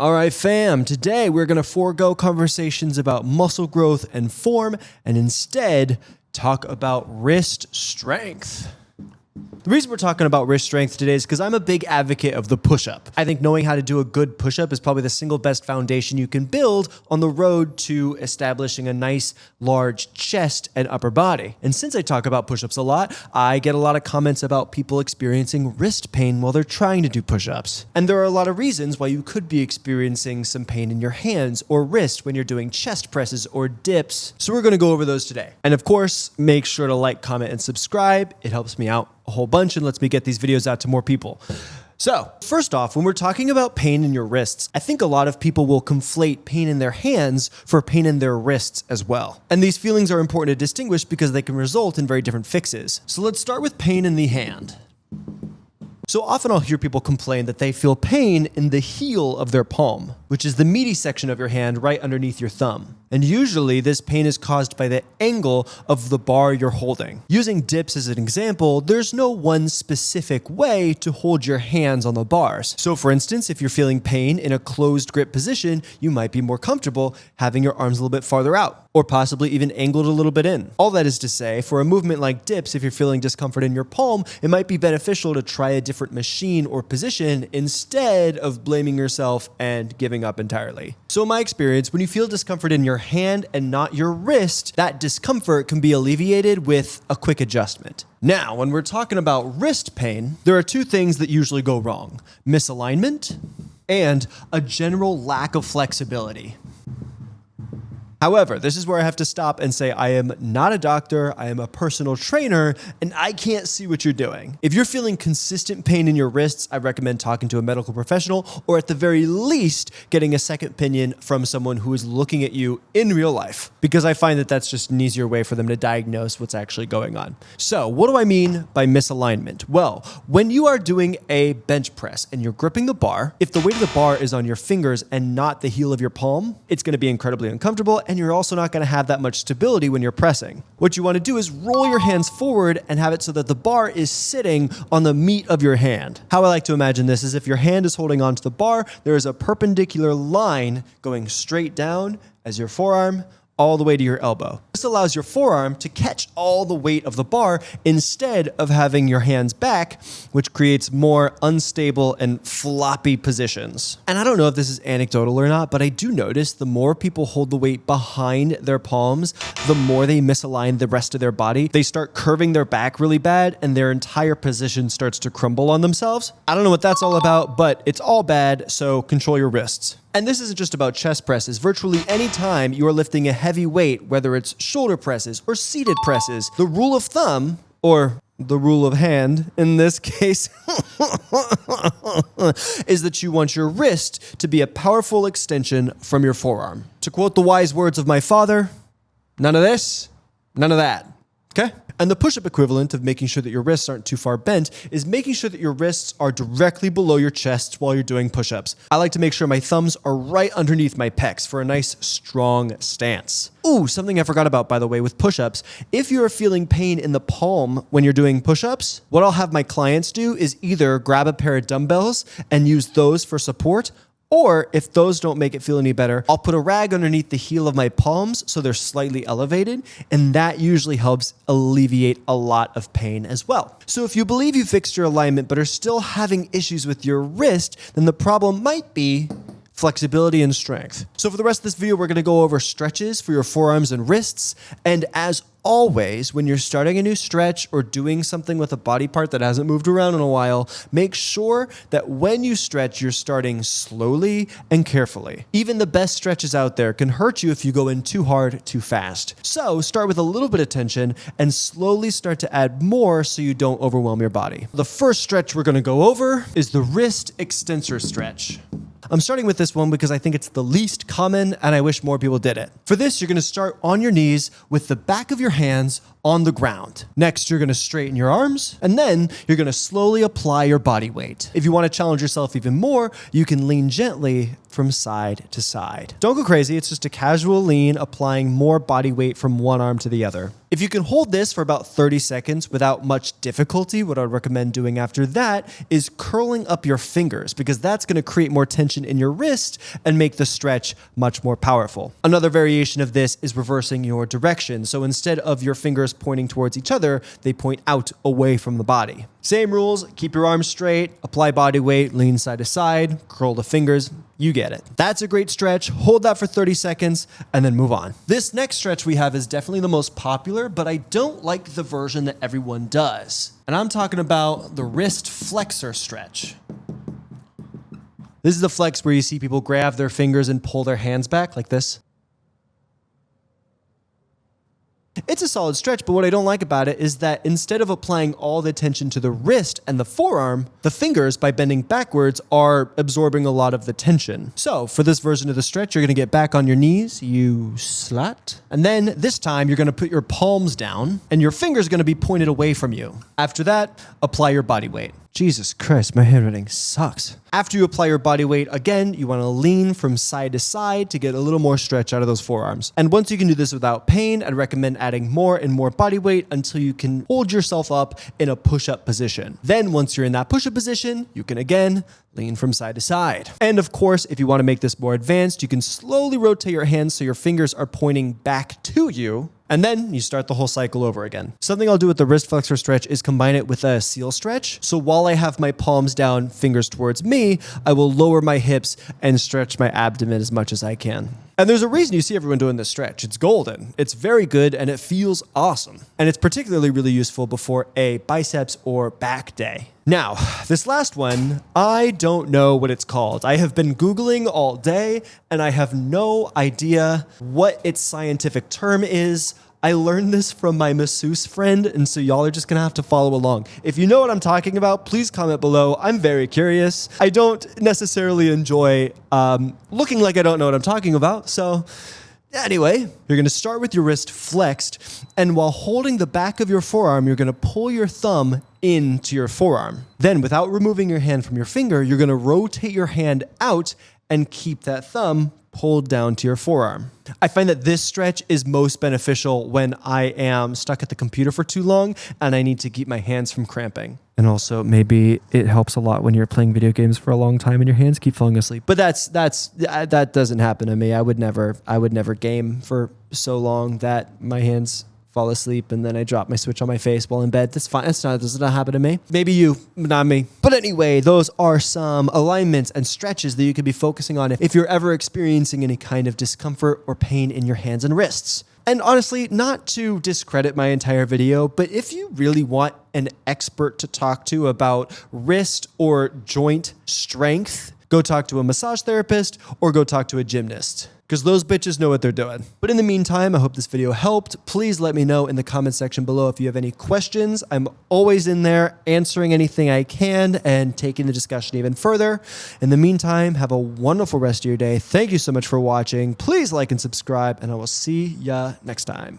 All right, fam, today we're going to forego conversations about muscle growth and form and instead talk about wrist strength. The reason we're talking about wrist strength today is because I'm a big advocate of the push-up. I think knowing how to do a good push-up is probably the single best foundation you can build on the road to establishing a nice, large chest and upper body. And since I talk about push-ups a lot, I get a lot of comments about people experiencing wrist pain while they're trying to do push-ups. And there are a lot of reasons why you could be experiencing some pain in your hands or wrist when you're doing chest presses or dips. So we're going to go over those today. And of course, make sure to like, comment, and subscribe. It helps me out a whole bunch and lets me get these videos out to more people. So first off, when we're talking about pain in your wrists, I think a lot of people will conflate pain in their hands for pain in their wrists as well. And these feelings are important to distinguish because they can result in very different fixes. So let's start with pain in the hand. So often I'll hear people complain that they feel pain in the heel of their palm, which is the meaty section of your hand right underneath your thumb. And usually this pain is caused by the angle of the bar you're holding. Using dips as an example, there's no one specific way to hold your hands on the bars. So for instance, if you're feeling pain in a closed grip position, you might be more comfortable having your arms a little bit farther out, or possibly even angled a little bit in. All that is to say, for a movement like dips, if you're feeling discomfort in your palm, it might be beneficial to try a different machine or position instead of blaming yourself and giving up entirely. So in my experience, when you feel discomfort in your hand and not your wrist, that discomfort can be alleviated with a quick adjustment. Now, when we're talking about wrist pain, there are two things that usually go wrong: misalignment and a general lack of flexibility. However, this is where I have to stop and say I am not a doctor, I am a personal trainer, and I can't see what you're doing. If you're feeling consistent pain in your wrists, I recommend talking to a medical professional, or at the very least, getting a second opinion from someone who is looking at you in real life, because I find that that's just an easier way for them to diagnose what's actually going on. So what do I mean by misalignment? Well, when you are doing a bench press and you're gripping the bar, if the weight of the bar is on your fingers and not the heel of your palm, it's going to be incredibly uncomfortable, and you're also not going to have that much stability when you're pressing. What you want to do is roll your hands forward and have it so that the bar is sitting on the meat of your hand. How I like to imagine this is if your hand is holding onto the bar, there is a perpendicular line going straight down as your forearm all the way to your elbow. This allows your forearm to catch all the weight of the bar instead of having your hands back, which creates more unstable and floppy positions. And I don't know if this is anecdotal or not, but I do notice the more people hold the weight behind their palms, the more they misalign the rest of their body. They start curving their back really bad and their entire position starts to crumble on themselves. I don't know what that's all about, but it's all bad, so control your wrists. And this isn't just about chest presses. Virtually any time you are lifting a heavy weight, whether it's shoulder presses or seated presses, the rule of thumb, or the rule of hand in this case, is that you want your wrist to be a powerful extension from your forearm. To quote the wise words of my father, none of this, none of that. Okay? And the push-up equivalent of making sure that your wrists aren't too far bent is making sure that your wrists are directly below your chest while you're doing push-ups. I like to make sure my thumbs are right underneath my pecs for a nice, strong stance. Ooh, something I forgot about, by the way, with push-ups. If you're feeling pain in the palm when you're doing push-ups, what I'll have my clients do is either grab a pair of dumbbells and use those for support, or if those don't make it feel any better, I'll put a rag underneath the heel of my palms so they're slightly elevated, and that usually helps alleviate a lot of pain as well. So if you believe you fixed your alignment but are still having issues with your wrist, then the problem might be flexibility and strength. So for the rest of this video, we're going to go over stretches for your forearms and wrists. And as always, when you're starting a new stretch or doing something with a body part that hasn't moved around in a while, make sure that when you stretch, you're starting slowly and carefully. Even the best stretches out there can hurt you if you go in too hard, too fast. So start with a little bit of tension and slowly start to add more so you don't overwhelm your body. The first stretch we're going to go over is the wrist extensor stretch. I'm starting with this one because I think it's the least common and I wish more people did it. For this, you're going to start on your knees with the back of your hands on the ground. Next, you're gonna straighten your arms, and then you're gonna slowly apply your body weight. If you wanna challenge yourself even more, you can lean gently from side to side. Don't go crazy, it's just a casual lean, applying more body weight from one arm to the other. If you can hold this for about 30 seconds without much difficulty, what I would recommend doing after that is curling up your fingers, because that's gonna create more tension in your wrist and make the stretch much more powerful. Another variation of this is reversing your direction. So instead of your fingers pointing towards each other, they point out away from the body. Same rules, keep your arms straight, apply body weight, lean side to side, curl the fingers, you get it. That's a great stretch. Hold that for 30 seconds and then move on. This next stretch we have is definitely the most popular, but I don't like the version that everyone does. And I'm talking about the wrist flexor stretch. This is the flex where you see people grab their fingers and pull their hands back like this. It's a solid stretch, but what I don't like about it is that instead of applying all the tension to the wrist and the forearm, the fingers, by bending backwards, are absorbing a lot of the tension. So for this version of the stretch, you're gonna get back on your knees, you slut. And then this time you're gonna put your palms down and your fingers are gonna be pointed away from you. After that, apply your body weight. Jesus Christ, my handwriting sucks. After you apply your body weight, again, you want to lean from side to side to get a little more stretch out of those forearms. And once you can do this without pain, I'd recommend adding more and more body weight until you can hold yourself up in a push-up position. Then once you're in that push-up position, you can again lean from side to side. And of course, if you want to make this more advanced, you can slowly rotate your hands so your fingers are pointing back to you. And then you start the whole cycle over again. Something I'll do with the wrist flexor stretch is combine it with a seal stretch. So while I have my palms down, fingers towards me, I will lower my hips and stretch my abdomen as much as I can. And there's a reason you see everyone doing this stretch. It's golden. It's very good and it feels awesome. And it's particularly really useful before a biceps or back day. Now, this last one, I don't know what it's called. I have been Googling all day and I have no idea what its scientific term is. I learned this from my masseuse friend, and so y'all are just gonna have to follow along. If you know what I'm talking about, please comment below. I'm very curious. I don't necessarily enjoy looking like I don't know what I'm talking about, so anyway, you're gonna start with your wrist flexed, and while holding the back of your forearm, you're gonna pull your thumb into your forearm. Then, without removing your hand from your finger, you're gonna rotate your hand out and keep that thumb pulled down to your forearm. I find that this stretch is most beneficial when I am stuck at the computer for too long and I need to keep my hands from cramping. And also maybe it helps a lot when you're playing video games for a long time and your hands keep falling asleep. But that doesn't happen to me. I would never game for so long that my hands fall asleep and then I drop my Switch on my face while in bed. That's fine. That does not happen to me. Maybe you, not me. But anyway, those are some alignments and stretches that you could be focusing on if you're ever experiencing any kind of discomfort or pain in your hands and wrists. And honestly, not to discredit my entire video, but if you really want an expert to talk to about wrist or joint strength, go talk to a massage therapist or go talk to a gymnast, because those bitches know what they're doing. But in the meantime, I hope this video helped. Please let me know in the comment section below if you have any questions. I'm always in there answering anything I can and taking the discussion even further. In the meantime, have a wonderful rest of your day. Thank you so much for watching. Please like and subscribe, and I will see ya next time.